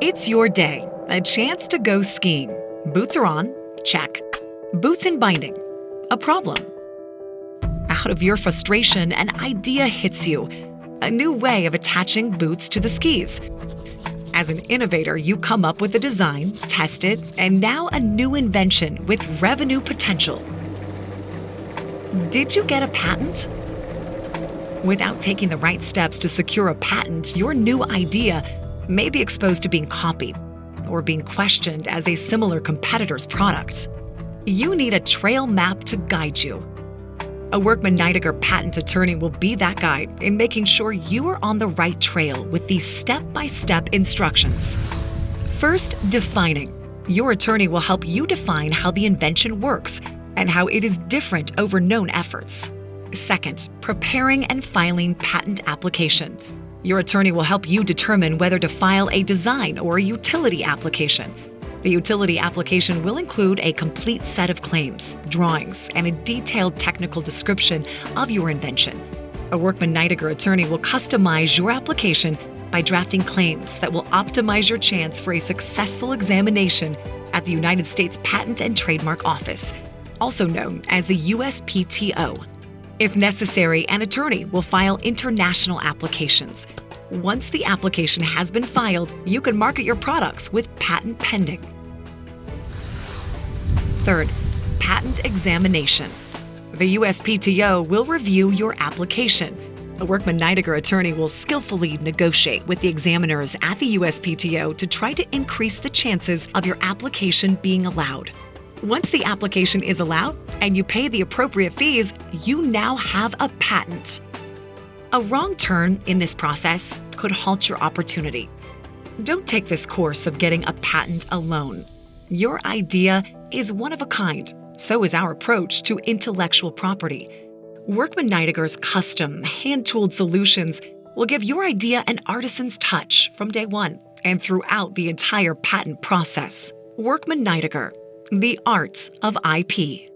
It's your day, a chance to go skiing. Boots are on, check. Boots and binding, a problem. Out of your frustration, an idea hits you. A new way of attaching boots to the skis. As an innovator, you come up with a design, test it, and now a new invention with revenue potential. Did you get a patent? Without taking the right steps to secure a patent, your new idea may be exposed to being copied or being questioned as a similar competitor's product. You need a trail map to guide you. A Workman Nydegger patent attorney will be that guide in making sure you are on the right trail with these step-by-step instructions. First, defining. Your attorney will help you define how the invention works and how it is different over known efforts. Second, preparing and filing patent application. Your attorney will help you determine whether to file a design or a utility application. The utility application will include a complete set of claims, drawings, and a detailed technical description of your invention. A Workman Nydegger attorney will customize your application by drafting claims that will optimize your chance for a successful examination at the United States Patent and Trademark Office, also known as the USPTO. If necessary, an attorney will file international applications. Once the application has been filed, you can market your products with patent pending. Third, patent examination. The USPTO will review your application. A Workman Nydegger attorney will skillfully negotiate with the examiners at the USPTO to try to increase the chances of your application being allowed. Once the application is allowed and you pay the appropriate fees, you now have a patent. A wrong turn in this process could halt your opportunity. Don't take this course of getting a patent alone. Your idea is one of a kind. So is our approach to intellectual property. Workman Nydegger's custom, hand-tooled solutions will give your idea an artisan's touch from day one and throughout the entire patent process. Workman Nydegger, the art of IP.